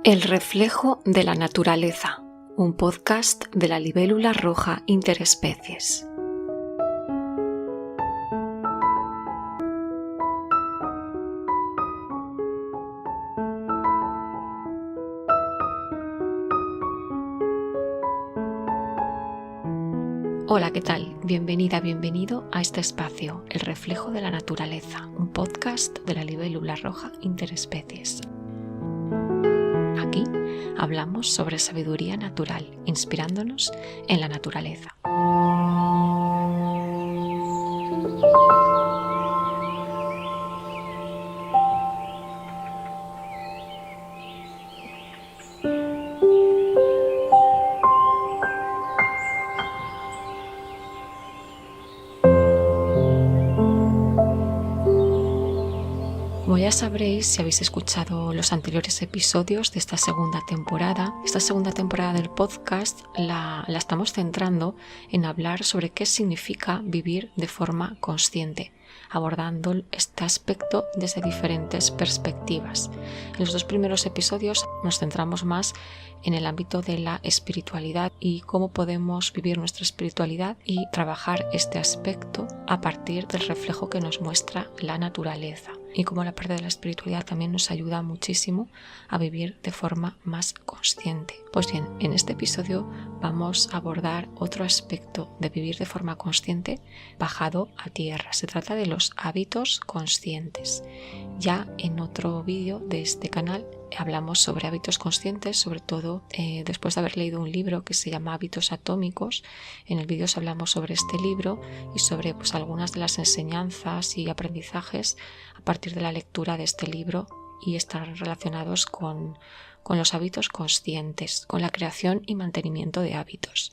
El reflejo de la naturaleza, un podcast de la libélula roja interespecies. Hola, ¿qué tal? Bienvenida, bienvenido a este espacio, El reflejo de la naturaleza, un podcast de la libélula roja interespecies. Aquí hablamos sobre sabiduría natural, inspirándonos en la naturaleza. Como ya sabréis, si habéis escuchado los anteriores episodios de esta segunda temporada del podcast la estamos centrando en hablar sobre qué significa vivir de forma consciente, abordando este aspecto desde diferentes perspectivas. En los dos primeros episodios nos centramos más en el ámbito de la espiritualidad y cómo podemos vivir nuestra espiritualidad y trabajar este aspecto a partir del reflejo que nos muestra la naturaleza. Y cómo la parte de la espiritualidad también nos ayuda muchísimo a vivir de forma más consciente. Pues bien, en este episodio vamos a abordar otro aspecto de vivir de forma consciente bajado a tierra. Se trata de los hábitos conscientes. Ya en otro vídeo de este canal hablamos sobre hábitos conscientes, sobre todo después de haber leído un libro que se llama Hábitos Atómicos. En el vídeo os hablamos sobre este libro y sobre algunas de las enseñanzas y aprendizajes a partir de la lectura de este libro y están relacionados con los hábitos conscientes, con la creación y mantenimiento de hábitos.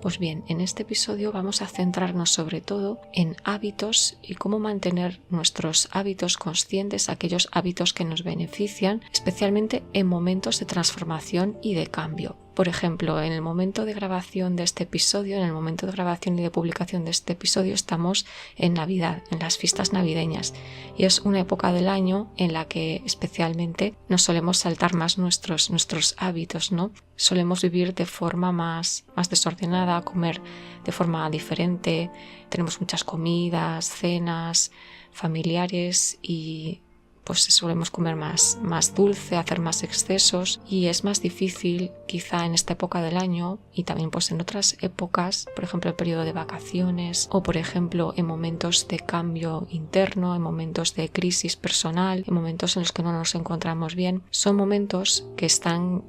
Pues bien, en este episodio vamos a centrarnos sobre todo en hábitos y cómo mantener nuestros hábitos conscientes, aquellos hábitos que nos benefician, especialmente en momentos de transformación y de cambio. Por ejemplo, en el momento de grabación de este episodio, en el momento de grabación y de publicación de este episodio, estamos en Navidad, en las fiestas navideñas, y es una época del año en la que especialmente nos solemos saltar más nuestros hábitos, ¿no? Solemos vivir de forma más desordenada, comer de forma diferente, tenemos muchas comidas, cenas familiares y pues solemos comer más dulce, hacer más excesos y es más difícil quizá en esta época del año y también pues en otras épocas, por ejemplo el periodo de vacaciones o por ejemplo en momentos de cambio interno, en momentos de crisis personal, en momentos en los que no nos encontramos bien. Son momentos que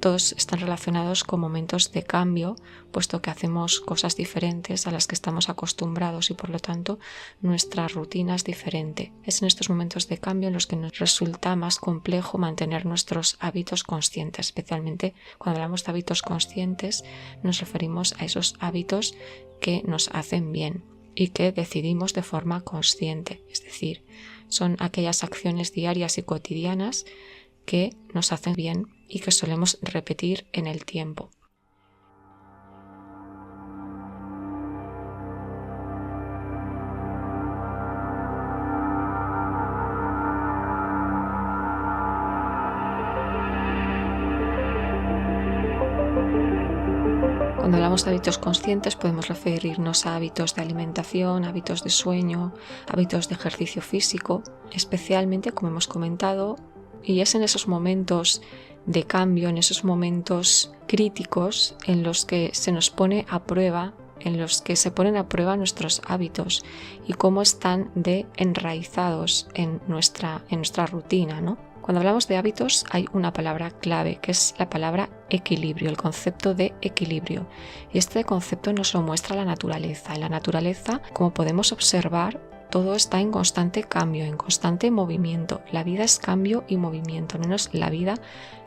todos están relacionados con momentos de cambio, puesto que hacemos cosas diferentes a las que estamos acostumbrados y por lo tanto nuestra rutina es diferente. Es en estos momentos de cambio en los que nos resulta más complejo mantener nuestros hábitos conscientes. Especialmente cuando hablamos de hábitos conscientes nos referimos a esos hábitos que nos hacen bien y que decidimos de forma consciente. Es decir, son aquellas acciones diarias y cotidianas que nos hacen bien y que solemos repetir en el tiempo. Cuando hablamos de hábitos conscientes podemos referirnos a hábitos de alimentación, hábitos de sueño, hábitos de ejercicio físico, especialmente como hemos comentado, y es en esos momentos de cambio, en esos momentos críticos en los que se nos pone a prueba, en los que se ponen a prueba nuestros hábitos y cómo están enraizados en nuestra rutina, ¿no? Cuando hablamos de hábitos hay una palabra clave que es la palabra equilibrio, el concepto de equilibrio. Y este concepto nos lo muestra la naturaleza. En la naturaleza, como podemos observar, todo está en constante cambio, en constante movimiento. La vida es cambio y movimiento, al menos la vida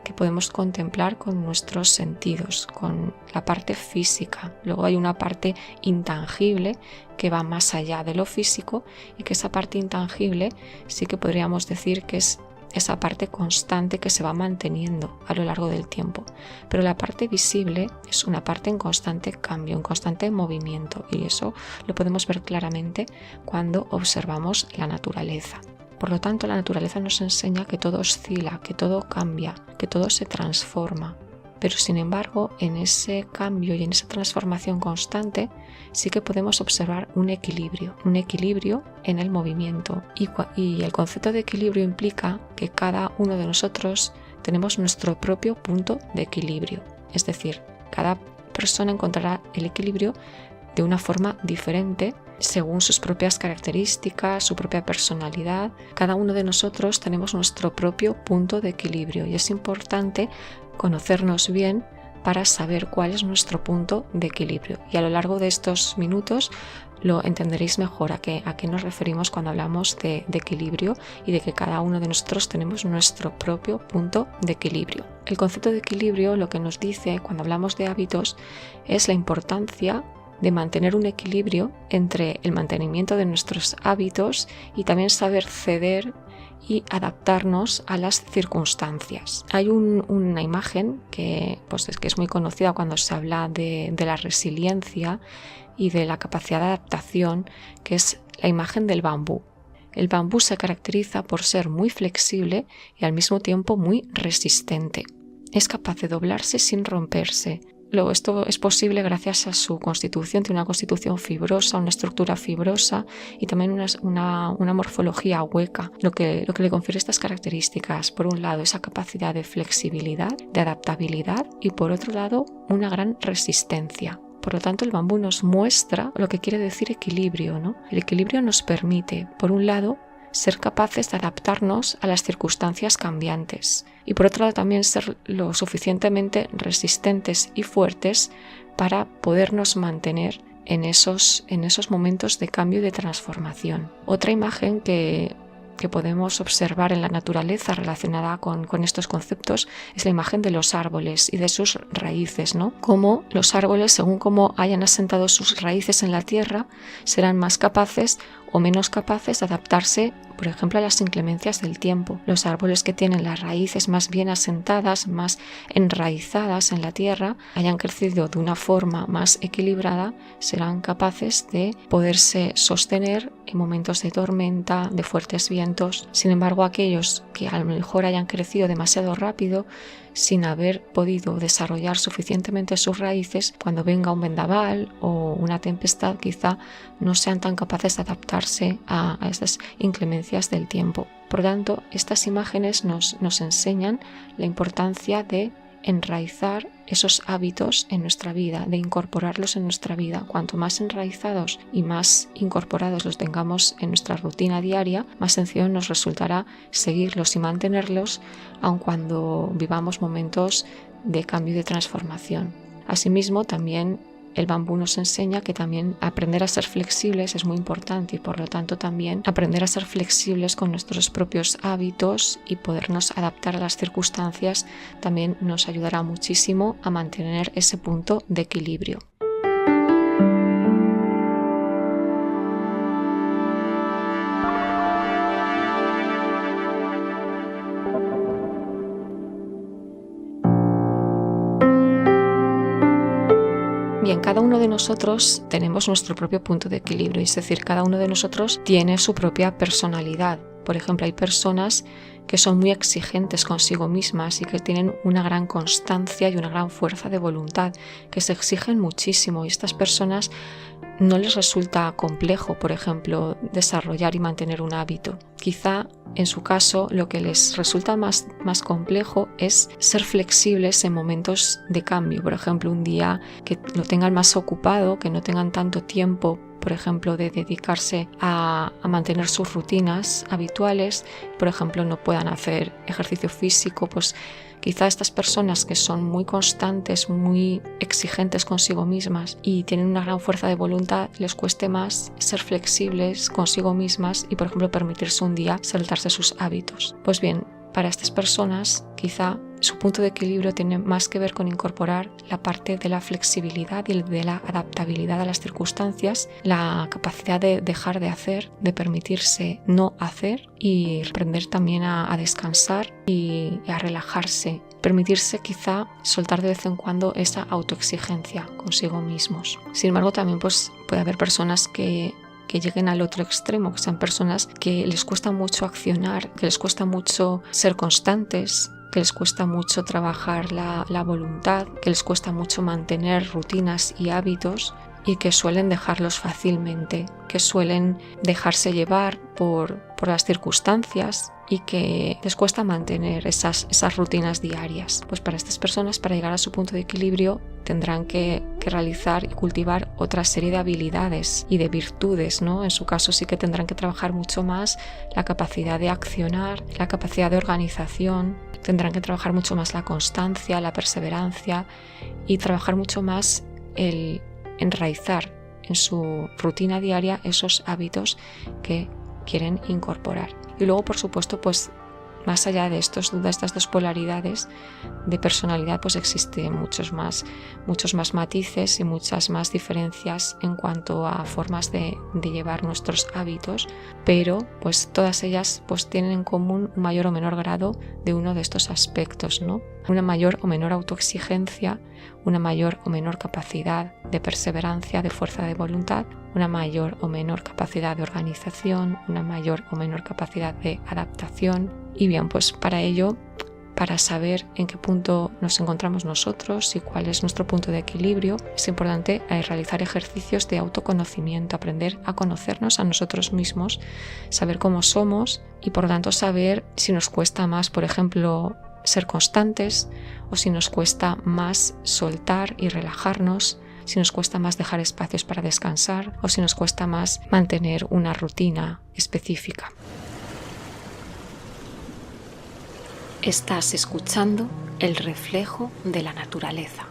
que podemos contemplar con nuestros sentidos, con la parte física. Luego hay una parte intangible que va más allá de lo físico y que esa parte intangible sí que podríamos decir que es esa parte constante que se va manteniendo a lo largo del tiempo. Pero la parte visible es una parte en constante cambio, en constante movimiento y eso lo podemos ver claramente cuando observamos la naturaleza. Por lo tanto, la naturaleza nos enseña que todo oscila, que todo cambia, que todo se transforma. Pero sin embargo, en ese cambio y en esa transformación constante sí que podemos observar un equilibrio en el movimiento. Y el concepto de equilibrio implica que cada uno de nosotros tenemos nuestro propio punto de equilibrio. Es decir, cada persona encontrará el equilibrio de una forma diferente según sus propias características, su propia personalidad. Cada uno de nosotros tenemos nuestro propio punto de equilibrio y es importante conocernos bien para saber cuál es nuestro punto de equilibrio. Y a lo largo de estos minutos lo entenderéis mejor a qué nos referimos cuando hablamos de equilibrio y de que cada uno de nosotros tenemos nuestro propio punto de equilibrio. El concepto de equilibrio lo que nos dice cuando hablamos de hábitos es la importancia de mantener un equilibrio entre el mantenimiento de nuestros hábitos y también saber ceder y adaptarnos a las circunstancias. Hay una imagen que es muy conocida cuando se habla de la resiliencia y de la capacidad de adaptación, que es la imagen del bambú. El bambú se caracteriza por ser muy flexible y al mismo tiempo muy resistente. Es capaz de doblarse sin romperse. Esto es posible gracias a su constitución, tiene una constitución fibrosa, una estructura fibrosa y también una morfología hueca, lo que le confiere estas características. Por un lado, esa capacidad de flexibilidad, de adaptabilidad y por otro lado, una gran resistencia. Por lo tanto, el bambú nos muestra lo que quiere decir equilibrio, ¿no? El equilibrio nos permite, por un lado, ser capaces de adaptarnos a las circunstancias cambiantes y por otro lado también ser lo suficientemente resistentes y fuertes para podernos mantener en esos momentos de cambio y de transformación. Otra imagen que podemos observar en la naturaleza relacionada con estos conceptos es la imagen de los árboles y de sus raíces, ¿no? Cómo los árboles, según cómo hayan asentado sus raíces en la tierra, serán más capaces o menos capaces de adaptarse, por ejemplo, a las inclemencias del tiempo. Los árboles que tienen las raíces más bien asentadas, más enraizadas en la tierra, hayan crecido de una forma más equilibrada, serán capaces de poderse sostener en momentos de tormenta, de fuertes vientos. Sin embargo, aquellos que a lo mejor hayan crecido demasiado rápido, sin haber podido desarrollar suficientemente sus raíces, cuando venga un vendaval o una tempestad quizá no sean tan capaces de adaptarse a estas inclemencias del tiempo. Por tanto, estas imágenes nos enseñan la importancia de enraizar esos hábitos en nuestra vida, de incorporarlos en nuestra vida. Cuanto más enraizados y más incorporados los tengamos en nuestra rutina diaria, más sencillo nos resultará seguirlos y mantenerlos, aun cuando vivamos momentos de cambio y de transformación. Asimismo, también el bambú nos enseña que también aprender a ser flexibles es muy importante y por lo tanto también aprender a ser flexibles con nuestros propios hábitos y podernos adaptar a las circunstancias también nos ayudará muchísimo a mantener ese punto de equilibrio. Bien, cada uno de nosotros tenemos nuestro propio punto de equilibrio, es decir, cada uno de nosotros tiene su propia personalidad. Por ejemplo, hay personas que son muy exigentes consigo mismas y que tienen una gran constancia y una gran fuerza de voluntad, que se exigen muchísimo y estas personas no les resulta complejo, por ejemplo, desarrollar y mantener un hábito. Quizá en su caso lo que les resulta más complejo es ser flexibles en momentos de cambio. Por ejemplo, un día que lo tengan más ocupado, que no tengan tanto tiempo, por ejemplo, de dedicarse a mantener sus rutinas habituales, por ejemplo, no puedan hacer ejercicio físico, pues quizá estas personas que son muy constantes, muy exigentes consigo mismas y tienen una gran fuerza de voluntad, les cueste más ser flexibles consigo mismas y, por ejemplo, permitirse un día saltarse sus hábitos. Pues bien, para estas personas quizá su punto de equilibrio tiene más que ver con incorporar la parte de la flexibilidad y de la adaptabilidad a las circunstancias, la capacidad de dejar de hacer, de permitirse no hacer y aprender también a descansar y a relajarse. Permitirse quizá soltar de vez en cuando esa autoexigencia consigo mismos. Sin embargo, también puede haber personas que que lleguen al otro extremo, que sean personas que les cuesta mucho accionar, que les cuesta mucho ser constantes, que les cuesta mucho trabajar la voluntad, que les cuesta mucho mantener rutinas y hábitos y que suelen dejarlos fácilmente, que suelen dejarse llevar por las circunstancias y que les cuesta mantener esas rutinas diarias. Pues para estas personas, para llegar a su punto de equilibrio, tendrán que realizar y cultivar otra serie de habilidades y de virtudes, ¿no? En su caso sí que tendrán que trabajar mucho más la capacidad de accionar, la capacidad de organización, tendrán que trabajar mucho más la constancia, la perseverancia y trabajar mucho más el enraizar en su rutina diaria esos hábitos que quieren incorporar. Y luego, por supuesto, pues más allá de estas dos polaridades de personalidad, pues existen muchos más matices y muchas más diferencias en cuanto a formas de llevar nuestros hábitos, pero pues todas ellas pues tienen en común un mayor o menor grado de uno de estos aspectos, ¿no? Una mayor o menor autoexigencia, una mayor o menor capacidad de perseverancia, de fuerza de voluntad, una mayor o menor capacidad de organización, una mayor o menor capacidad de adaptación. Y bien, pues para ello, para saber en qué punto nos encontramos nosotros y cuál es nuestro punto de equilibrio, es importante realizar ejercicios de autoconocimiento, aprender a conocernos a nosotros mismos, saber cómo somos y por lo tanto saber si nos cuesta más, por ejemplo, ser constantes o si nos cuesta más soltar y relajarnos, si nos cuesta más dejar espacios para descansar o si nos cuesta más mantener una rutina específica. Estás escuchando El reflejo de la naturaleza.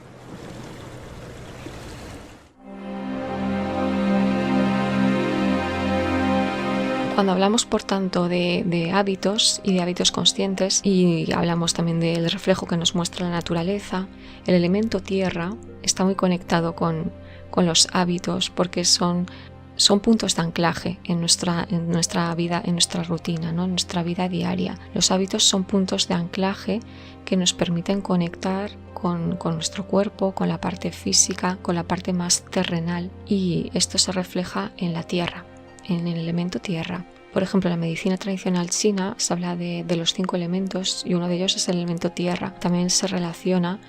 Cuando hablamos, por tanto, de hábitos y de hábitos conscientes, y hablamos también del reflejo que nos muestra la naturaleza, el elemento tierra está muy conectado con los hábitos porque son puntos de anclaje en nuestra vida, en nuestra rutina, ¿no? En nuestra vida diaria. Los hábitos son puntos de anclaje que nos permiten conectar con nuestro cuerpo, con la parte física, con la parte más terrenal, y esto se refleja en la tierra, en el elemento tierra. Por ejemplo, en la medicina tradicional china se habla de los 5 elementos y uno de ellos es el elemento tierra. También se relaciona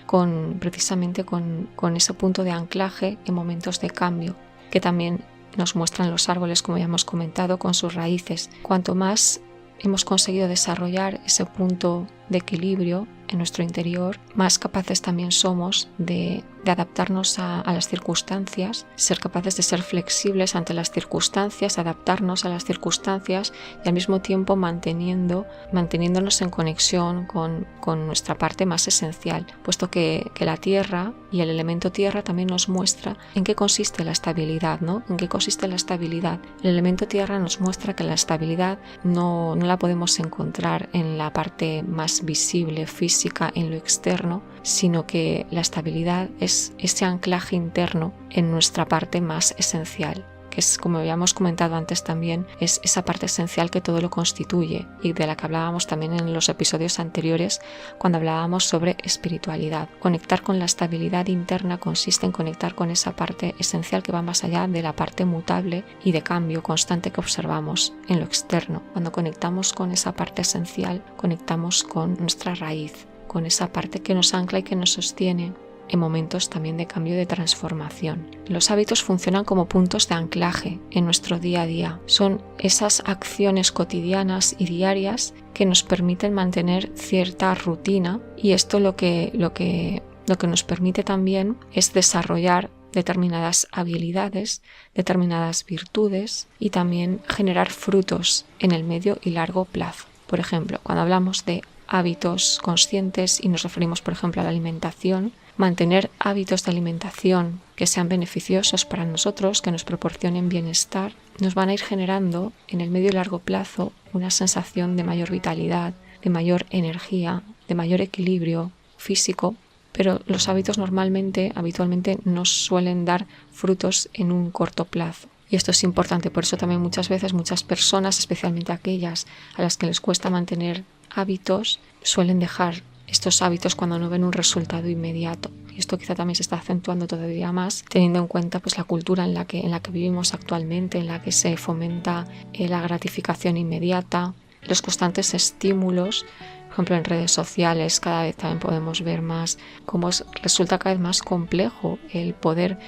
precisamente con ese punto de anclaje en momentos de cambio, que también nos muestran los árboles, como ya hemos comentado, con sus raíces. Cuanto más hemos conseguido desarrollar ese punto de equilibrio en nuestro interior, más capaces también somos de adaptarnos a las circunstancias, ser capaces de ser flexibles ante las circunstancias, adaptarnos a las circunstancias y al mismo tiempo manteniéndonos en conexión con nuestra parte más esencial, puesto que la tierra y el elemento tierra también nos muestra en qué consiste la estabilidad, ¿no? En qué consiste la estabilidad. El elemento tierra nos muestra que la estabilidad no la podemos encontrar en la parte más visible, física, en lo externo, sino que la estabilidad es ese anclaje interno en nuestra parte más esencial, que es, como habíamos comentado antes también, es esa parte esencial que todo lo constituye y de la que hablábamos también en los episodios anteriores cuando hablábamos sobre espiritualidad. Conectar con la estabilidad interna consiste en conectar con esa parte esencial que va más allá de la parte mutable y de cambio constante que observamos en lo externo. Cuando conectamos con esa parte esencial, conectamos con nuestra raíz, con esa parte que nos ancla y que nos sostiene en momentos también de cambio, de transformación. Los hábitos funcionan como puntos de anclaje en nuestro día a día. Son esas acciones cotidianas y diarias que nos permiten mantener cierta rutina, y esto lo que nos permite también es desarrollar determinadas habilidades, determinadas virtudes y también generar frutos en el medio y largo plazo. Por ejemplo, cuando hablamos de hábitos conscientes y nos referimos, por ejemplo, a la alimentación, mantener hábitos de alimentación que sean beneficiosos para nosotros, que nos proporcionen bienestar, nos van a ir generando en el medio y largo plazo una sensación de mayor vitalidad, de mayor energía, de mayor equilibrio físico, pero los hábitos habitualmente no suelen dar frutos en un corto plazo. Y esto es importante, por eso también muchas veces muchas personas, especialmente aquellas a las que les cuesta mantener hábitos, suelen dejar estos hábitos cuando no ven un resultado inmediato. Y esto quizá también se está acentuando todavía más teniendo en cuenta pues la cultura en la que vivimos actualmente, en la que se fomenta la gratificación inmediata, los constantes estímulos. Por ejemplo, en redes sociales cada vez también podemos ver más cómo resulta cada vez más complejo el poder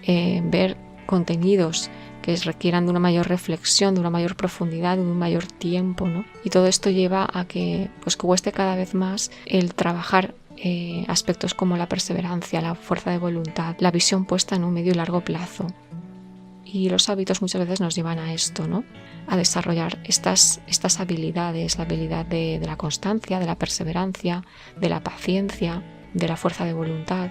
ver contenidos que requieran de una mayor reflexión, de una mayor profundidad, de un mayor tiempo, ¿no? Y todo esto lleva a que cueste cada vez más el trabajar aspectos como la perseverancia, la fuerza de voluntad, la visión puesta en un medio y largo plazo. Y los hábitos muchas veces nos llevan a esto, ¿no? A desarrollar estas habilidades, la habilidad de la constancia, de la perseverancia, de la paciencia, de la fuerza de voluntad.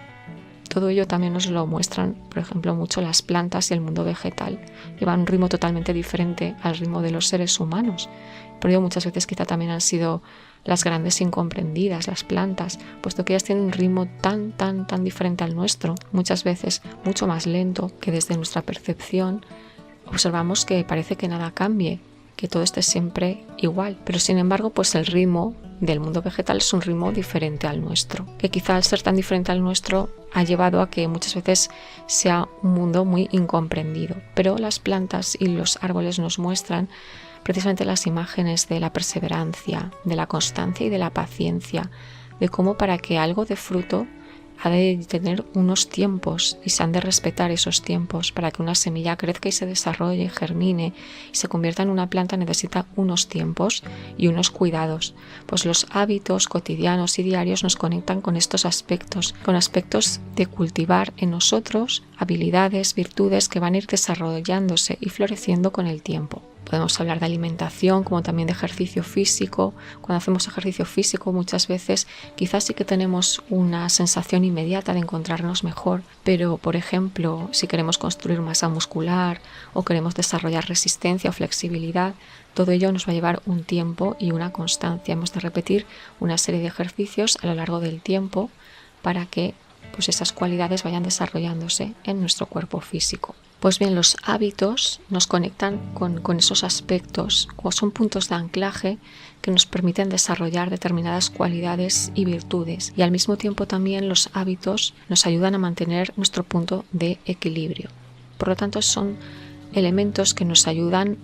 Todo ello también nos lo muestran, por ejemplo, mucho las plantas y el mundo vegetal. Llevan un ritmo totalmente diferente al ritmo de los seres humanos. Por ello muchas veces quizá también han sido las grandes incomprendidas, las plantas, puesto que ellas tienen un ritmo tan diferente al nuestro, muchas veces mucho más lento, que desde nuestra percepción observamos que parece que nada cambie, que todo esté siempre igual, pero sin embargo pues el ritmo del mundo vegetal es un ritmo diferente al nuestro, que quizá al ser tan diferente al nuestro ha llevado a que muchas veces sea un mundo muy incomprendido, pero las plantas y los árboles nos muestran precisamente las imágenes de la perseverancia, de la constancia y de la paciencia, de cómo para que algo dé fruto ha de tener unos tiempos y se han de respetar esos tiempos. Para que una semilla crezca y se desarrolle, germine y se convierta en una planta necesita unos tiempos y unos cuidados. Pues los hábitos cotidianos y diarios nos conectan con estos aspectos, con aspectos de cultivar en nosotros habilidades, virtudes que van a ir desarrollándose y floreciendo con el tiempo. Podemos hablar de alimentación como también de ejercicio físico. Cuando hacemos ejercicio físico muchas veces quizás sí que tenemos una sensación inmediata de encontrarnos mejor, pero por ejemplo si queremos construir masa muscular o queremos desarrollar resistencia o flexibilidad, todo ello nos va a llevar un tiempo y una constancia. Hemos de repetir una serie de ejercicios a lo largo del tiempo para que pues esas cualidades vayan desarrollándose en nuestro cuerpo físico. Pues bien, los hábitos nos conectan con esos aspectos, son puntos de anclaje que nos permiten desarrollar determinadas cualidades y virtudes, y al mismo tiempo también los hábitos nos ayudan a mantener nuestro punto de equilibrio. Por lo tanto, son elementos que nos ayudan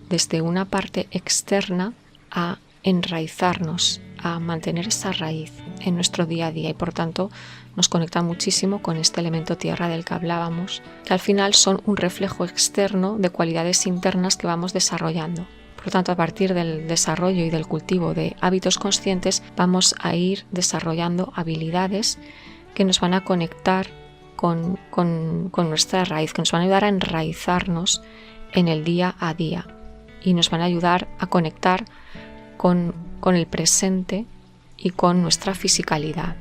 desde una parte externa a enraizarnos, a mantener esa raíz en nuestro día a día, y por tanto nos conecta muchísimo con este elemento tierra del que hablábamos, que al final son un reflejo externo de cualidades internas que vamos desarrollando. Por lo tanto, a partir del desarrollo y del cultivo de hábitos conscientes vamos a ir desarrollando habilidades que nos van a conectar con nuestra raíz, que nos van a ayudar a enraizarnos en el día a día y nos van a ayudar a conectar con el presente y con nuestra fisicalidad.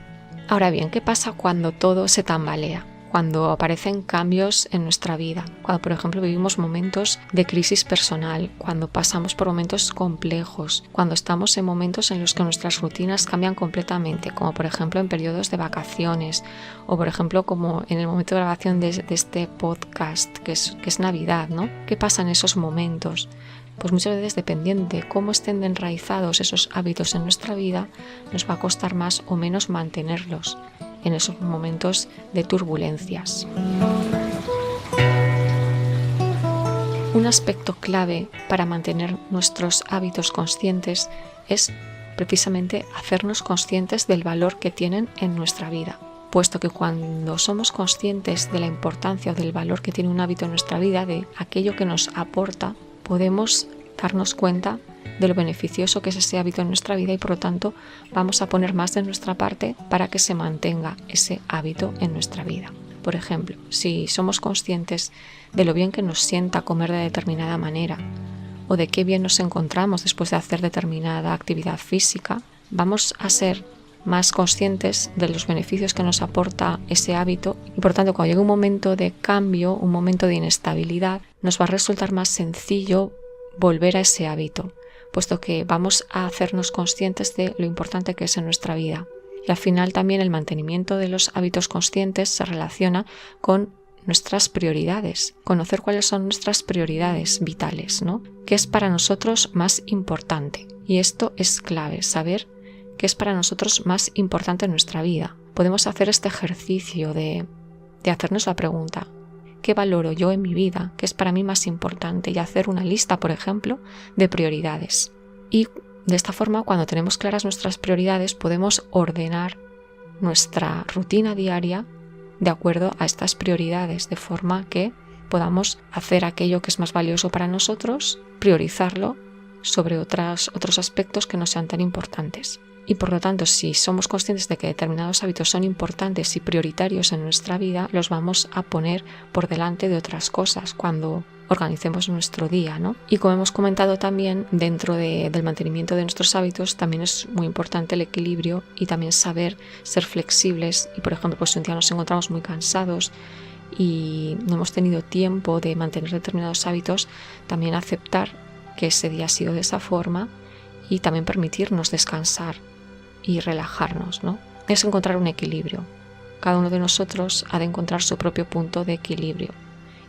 Ahora bien, ¿qué pasa cuando todo se tambalea? Cuando aparecen cambios en nuestra vida, cuando por ejemplo vivimos momentos de crisis personal, cuando pasamos por momentos complejos, cuando estamos en momentos en los que nuestras rutinas cambian completamente, como por ejemplo en periodos de vacaciones o por ejemplo como en el momento de grabación de este podcast que es Navidad, ¿no? ¿Qué pasa en esos momentos? Pues muchas veces, dependiendo de cómo estén enraizados esos hábitos en nuestra vida, nos va a costar más o menos mantenerlos en esos momentos de turbulencias. Un aspecto clave para mantener nuestros hábitos conscientes es precisamente hacernos conscientes del valor que tienen en nuestra vida, puesto que cuando somos conscientes de la importancia o del valor que tiene un hábito en nuestra vida, de aquello que nos aporta, podemos darnos cuenta de lo beneficioso que es ese hábito en nuestra vida y por lo tanto vamos a poner más de nuestra parte para que se mantenga ese hábito en nuestra vida. Por ejemplo, si somos conscientes de lo bien que nos sienta comer de determinada manera o de qué bien nos encontramos después de hacer determinada actividad física, vamos a ser más conscientes de los beneficios que nos aporta ese hábito y por tanto cuando llegue un momento de cambio, un momento de inestabilidad, nos va a resultar más sencillo volver a ese hábito, puesto que vamos a hacernos conscientes de lo importante que es en nuestra vida. Y al final también el mantenimiento de los hábitos conscientes se relaciona con nuestras prioridades, conocer cuáles son nuestras prioridades vitales, ¿no? ¿Qué es para nosotros más importante? Y esto es clave, saber qué es para nosotros más importante en nuestra vida. Podemos hacer este ejercicio de hacernos la pregunta: ¿qué valoro yo en mi vida? ¿Qué es para mí más importante? Y hacer una lista, por ejemplo, de prioridades. Y de esta forma, cuando tenemos claras nuestras prioridades, podemos ordenar nuestra rutina diaria de acuerdo a estas prioridades, de forma que podamos hacer aquello que es más valioso para nosotros, priorizarlo sobre otros aspectos que no sean tan importantes. Y por lo tanto, si somos conscientes de que determinados hábitos son importantes y prioritarios en nuestra vida, los vamos a poner por delante de otras cosas cuando organicemos nuestro día, ¿no? Y como hemos comentado también, dentro del mantenimiento de nuestros hábitos también es muy importante el equilibrio y también saber ser flexibles. Y por ejemplo, pues si un día nos encontramos muy cansados y no hemos tenido tiempo de mantener determinados hábitos, también aceptar que ese día ha sido de esa forma y también permitirnos descansar y relajarnos, ¿no? Es encontrar un equilibrio. Cada uno de nosotros ha de encontrar su propio punto de equilibrio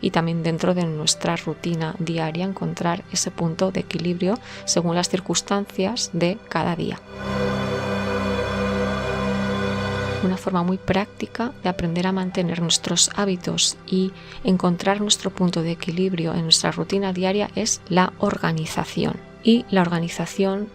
y también dentro de nuestra rutina diaria encontrar ese punto de equilibrio según las circunstancias de cada día. Una forma muy práctica de aprender a mantener nuestros hábitos y encontrar nuestro punto de equilibrio en nuestra rutina diaria es la organización y la organización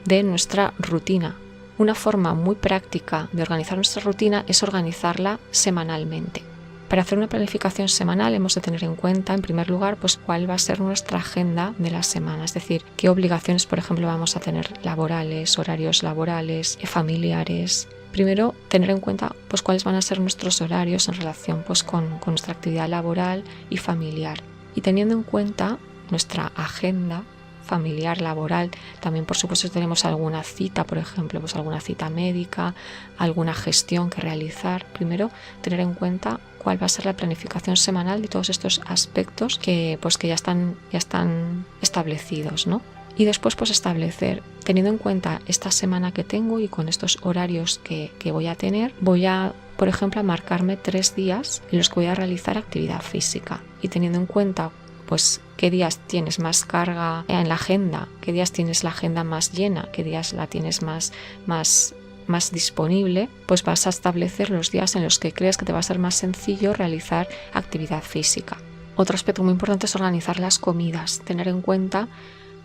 de nuestra rutina. Una forma muy práctica de organizar nuestra rutina es organizarla semanalmente. Para hacer una planificación semanal hemos de tener en cuenta, en primer lugar, pues cuál va a ser nuestra agenda de la semana, es decir, qué obligaciones, por ejemplo, vamos a tener laborales, horarios laborales, familiares. Primero, tener en cuenta pues cuáles van a ser nuestros horarios en relación pues con nuestra actividad laboral y familiar. Y teniendo en cuenta nuestra agenda familiar, laboral, también por supuesto tenemos alguna cita, por ejemplo, pues alguna cita médica, alguna gestión que realizar. Primero, tener en cuenta cuál va a ser la planificación semanal de todos estos aspectos que ya están establecidos, ¿no? Y después pues establecer, teniendo en cuenta esta semana que tengo y con estos horarios que voy a tener, voy a, por ejemplo, a marcarme 3 días en los que voy a realizar actividad física. Y teniendo en cuenta pues qué días tienes más carga en la agenda, qué días tienes la agenda más llena, qué días la tienes más disponible, pues vas a establecer los días en los que crees que te va a ser más sencillo realizar actividad física. Otro aspecto muy importante es organizar las comidas, tener en cuenta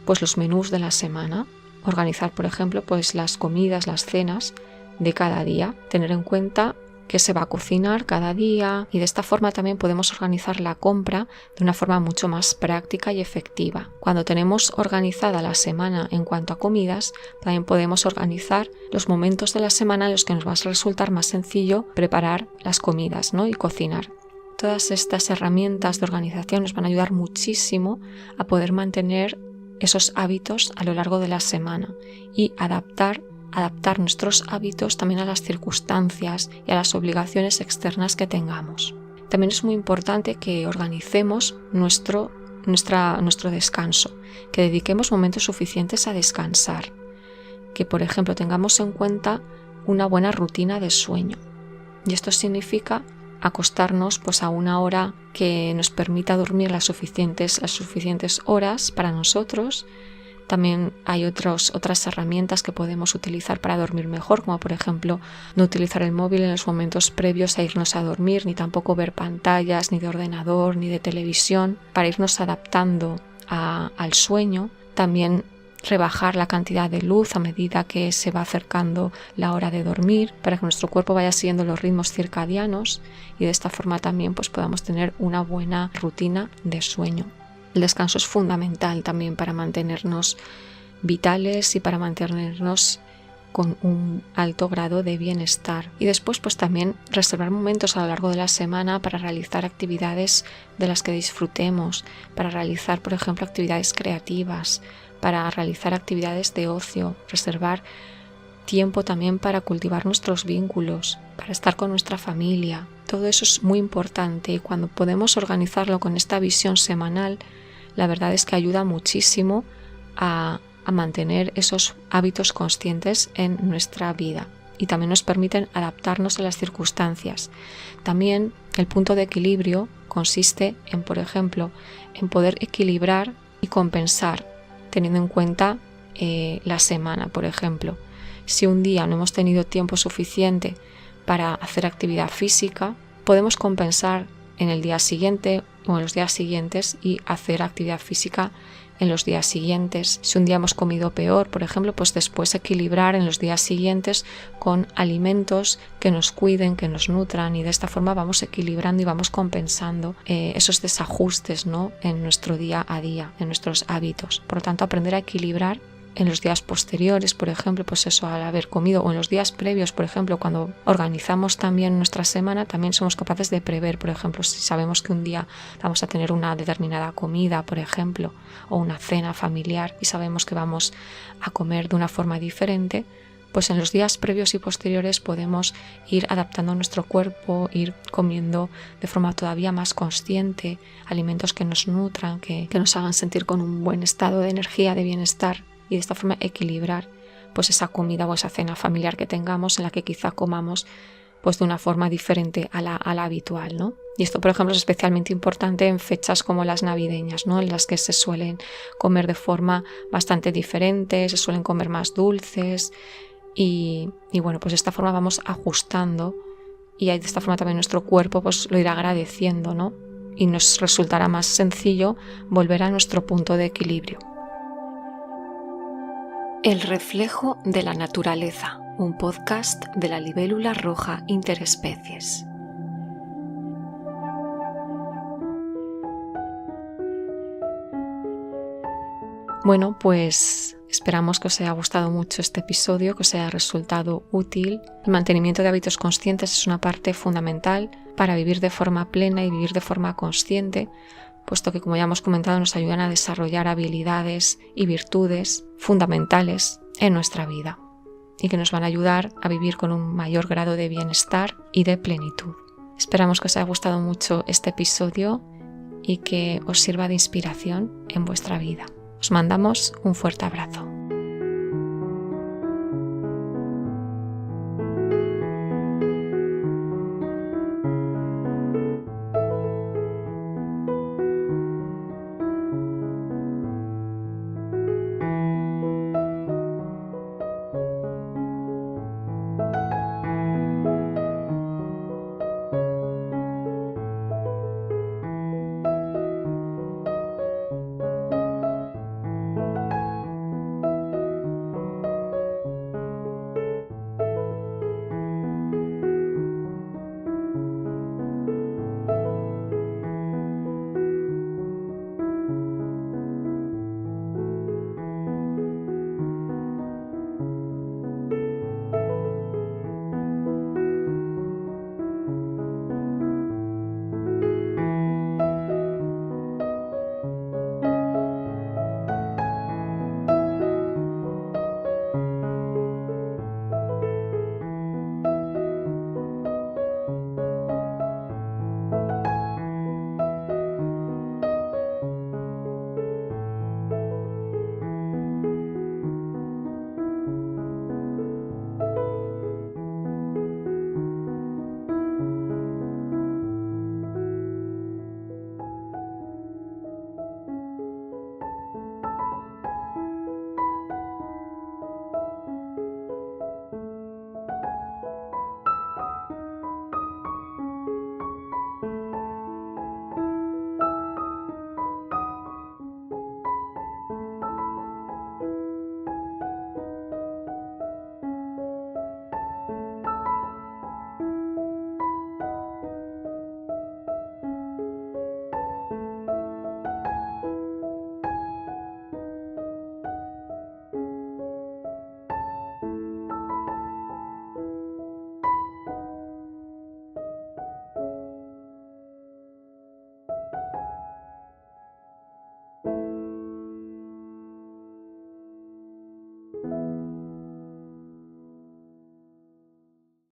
pues los menús de la semana, organizar por ejemplo pues las comidas, las cenas de cada día, tener en cuenta qué se va a cocinar cada día y de esta forma también podemos organizar la compra de una forma mucho más práctica y efectiva. Cuando tenemos organizada la semana en cuanto a comidas, también podemos organizar los momentos de la semana en los que nos va a resultar más sencillo preparar las comidas, ¿no? Y cocinar. Todas estas herramientas de organización nos van a ayudar muchísimo a poder mantener esos hábitos a lo largo de la semana y adaptar nuestros hábitos también a las circunstancias y a las obligaciones externas que tengamos. También es muy importante que organicemos nuestro descanso, que dediquemos momentos suficientes a descansar, que por ejemplo tengamos en cuenta una buena rutina de sueño. Y esto significa acostarnos pues a una hora que nos permita dormir las suficientes horas para nosotros. También hay otras herramientas que podemos utilizar para dormir mejor, como por ejemplo no utilizar el móvil en los momentos previos a irnos a dormir, ni tampoco ver pantallas, ni de ordenador, ni de televisión, para irnos adaptando al sueño. También rebajar la cantidad de luz a medida que se va acercando la hora de dormir, para que nuestro cuerpo vaya siguiendo los ritmos circadianos y de esta forma también pues podamos tener una buena rutina de sueño. El descanso es fundamental también para mantenernos vitales y para mantenernos con un alto grado de bienestar. Y después pues también reservar momentos a lo largo de la semana para realizar actividades de las que disfrutemos, para realizar por ejemplo actividades creativas, para realizar actividades de ocio, reservar tiempo también para cultivar nuestros vínculos, para estar con nuestra familia. Todo eso es muy importante y cuando podemos organizarlo con esta visión semanal, la verdad es que ayuda muchísimo a mantener esos hábitos conscientes en nuestra vida y también nos permiten adaptarnos a las circunstancias. También el punto de equilibrio consiste en, por ejemplo, en poder equilibrar y compensar, teniendo en cuenta la semana, por ejemplo. Si un día no hemos tenido tiempo suficiente para hacer actividad física, podemos compensar en el día siguiente o en los días siguientes y hacer actividad física en los días siguientes. Si un día hemos comido peor, por ejemplo, pues después equilibrar en los días siguientes con alimentos que nos cuiden, que nos nutran, y de esta forma vamos equilibrando y vamos compensando esos desajustes, ¿no?, en nuestro día a día, en nuestros hábitos. Por lo tanto, aprender a equilibrar en los días posteriores, por ejemplo, pues eso, al haber comido, o en los días previos, por ejemplo, cuando organizamos también nuestra semana, también somos capaces de prever, por ejemplo, si sabemos que un día vamos a tener una determinada comida, por ejemplo, o una cena familiar, y sabemos que vamos a comer de una forma diferente, pues en los días previos y posteriores podemos ir adaptando nuestro cuerpo, ir comiendo de forma todavía más consciente alimentos que nos nutran, que nos hagan sentir con un buen estado de energía, de bienestar, y de esta forma equilibrar pues esa comida o esa cena familiar que tengamos, en la que quizá comamos pues de una forma diferente a la habitual, ¿no? Y esto, por ejemplo, es especialmente importante en fechas como las navideñas, ¿no?, en las que se suelen comer de forma bastante diferente, se suelen comer más dulces, y bueno, pues de esta forma vamos ajustando, y de esta forma también nuestro cuerpo pues lo irá agradeciendo, ¿no? Y nos resultará más sencillo volver a nuestro punto de equilibrio. El reflejo de la naturaleza, un podcast de la libélula roja interespecies. Bueno, pues esperamos que os haya gustado mucho este episodio, que os haya resultado útil. El mantenimiento de hábitos conscientes es una parte fundamental para vivir de forma plena y vivir de forma consciente, puesto que, como ya hemos comentado, nos ayudan a desarrollar habilidades y virtudes fundamentales en nuestra vida y que nos van a ayudar a vivir con un mayor grado de bienestar y de plenitud. Esperamos que os haya gustado mucho este episodio y que os sirva de inspiración en vuestra vida. Os mandamos un fuerte abrazo.